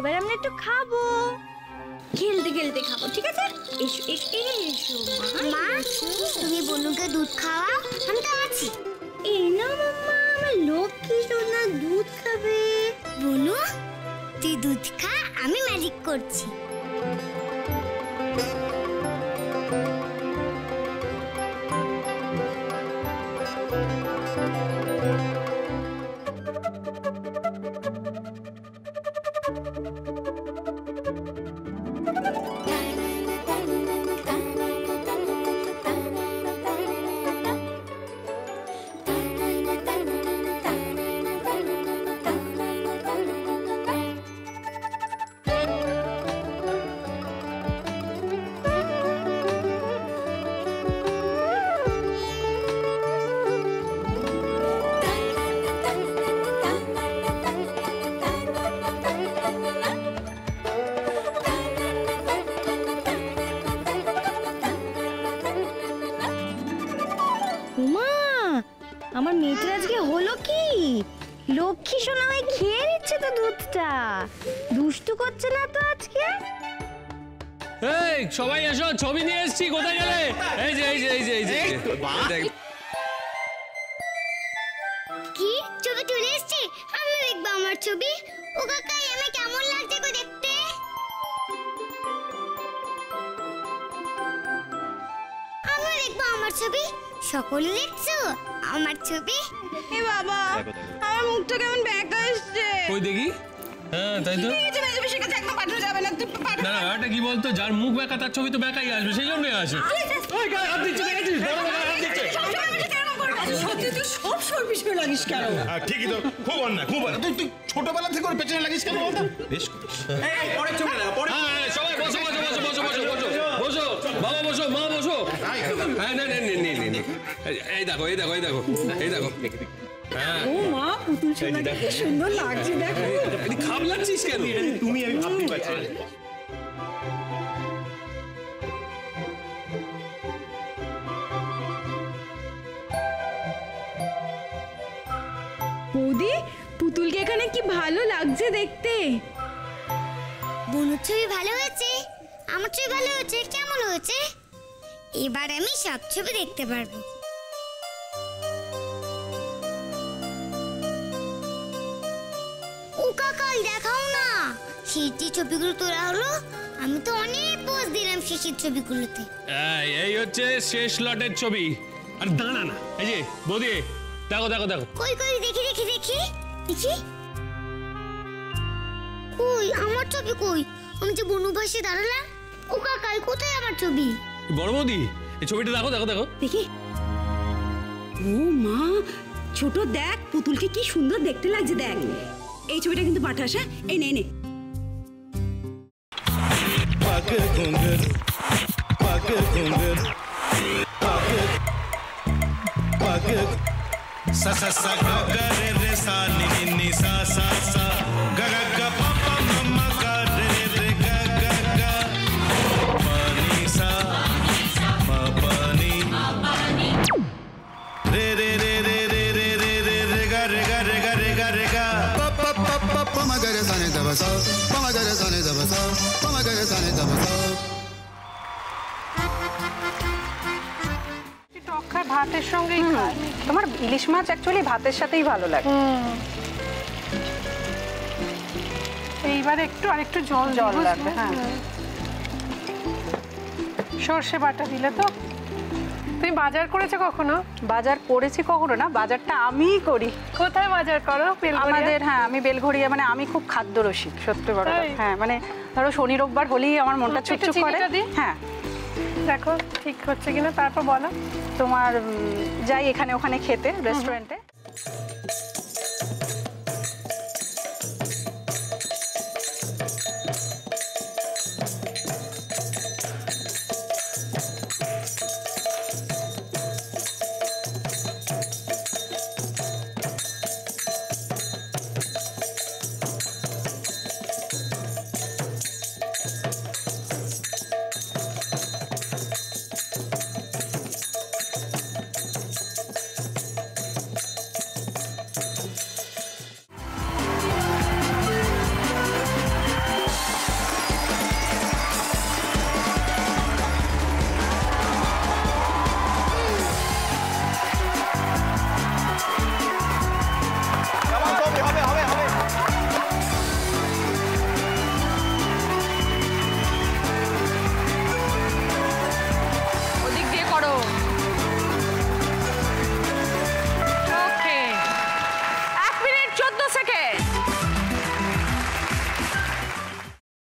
এবার আমরা একটু খাবো, খেলতে খেলতে খাবো, ঠিক আছে? এসো এসো এসো মা, তুমি বনুকে দুধ খাওয়াও, আমি তো আছি। এই না মাম্মা, আমার লক্ষ্মী সোনা দুধ খাবে। বনু তুই দুধ খা, আমি ম্যাজিক করছি। আমার মেয়েটার আজকে হলো কি, লক্ষ্মী সোনা হয়ে খেয়ে নিচ্ছে তো দুধটা, দুষ্টু করছে না তো আজকে? এই সবাই এসো, ছবি নিয়ে এসেছি। কোথায় গেলে? এই যে এই যে এই যে এই যে কি ছবি তুলে এসেছি? আমি দেখবো আমার ছবি। ও কাকা, আমি কেমন লাগছে গো দেখতে? আমি দেখবো আমার ছবি। সকলে দেখছো আমার ছবি? এ বাবা, আমার মুখটা কেমন ব্যাকা আসছে। কই দেখি। হ্যাঁ তাই তো। ঠিক আছে, মেজবির কাছে একদম পাঠানো যাবে না, তুই পাঠা। না না, এটা কি বলতো, যার মুখ ব্যাকা তার ছবি তো ব্যাকাই আসবে, সেই জন্যই আসে। ওই গায়ে হাত দিচ্ছে, দেখেছিস? বড় বড় হাত দিচ্ছে। সত্যি তুই সব সর্বিস করে লাগিস কেন? ঠিকই তো, খুব অন্যায়, খুব অন্যায়। তুই ছোটবেলা থেকে ওর পেছনে লাগিস কেন বলতো? বেশ করিস। পরের ছবি না, পরে। হ্যাঁ সবাই বসো বসো বসো বসো বসো বসো বসো, বাবা বসো, মা বসো। হ্যাঁ না না নে, এই দেখো এই দেখো এই দেখো এই দেখো। ও মা, পুতুল সোনাকে কি সুন্দর লাগছে দেখো। এই খাবলাচ্ছিস কেন? তুমি আমি ভাবতে পারছি। বৌদি, পুতুলকে এখানে কি ভালো লাগছে দেখতে। বনুর ছবি ভালো হয়েছে, আমার ছবি ভালো হয়েছে, কেমন হয়েছে? এবার আমি সব ছবি দেখতে পারবো। ও কাকাই দেখাও না, সেই যে ছবিগুলো তোলা হলো, আমি তো অনেক পোজ দিলাম শেষের ছবিগুলোতে। এই হচ্ছে শেষ লটের ছবি। আর দাঁড়া না, এই যে বৌদি দেখো দেখো দেখো। কই কই, দেখি দেখি দেখি দেখি। কই আমার ছবি কই? আমি যে বনু পাশে দাঁড়ালাম। ও কাকাই, কোথায় আমার ছবি? বড় বৌদি, এই ছবিটা দেখো দেখো দেখো। দেখি। ও মা, ছোট দেখ পুতুলকে কি সুন্দর দেখতে লাগছে দেখ। এই ছবিটা কিন্তু পাঠাস। হ্যাঁ, এই নে নে। पग घुंघर पग घुंघर पग पग सा सा सा ग ग रे रे सा नि नि नि सा सा सा ग ग ग प प म म ग रे रे ग ग ग प नि सा म प नि रे रे रे रे रे रे रे रे रे ग रे ग रे ग रे ग रे ग प प प प प म ग रे सा नि द ब सा प म ग रे सा नि द ब सा प म ग रे सा नि द ब सा। ভাতের সঙ্গেই খায়। তোমার ইলিশ মাছ অ্যাকচুয়ালি ভাতের সাথেই ভালো লাগে। এইবার একটু আরেকটু জল জল লাগবে। হ্যাঁ, সর্ষে বাটা দিলে তো। তুমি বাজার করেছো কখনো? বাজার করেছি কখনো না, বাজারটা আমিই করি। কোথায় বাজার করো? আমাদের, হ্যাঁ আমি বেলঘড়িয়া, মানে আমি খুব খাদ্য রসিক সত্যি বড়। হ্যাঁ মানে ধরো শনি রোববার হলেই আমার মনটা চুপচুপ করে। হ্যাঁ দেখো ঠিক হচ্ছে কিনা, তারপর বলো। তোমার যাই এখানে ওখানে খেতে রেস্টুরেন্টে।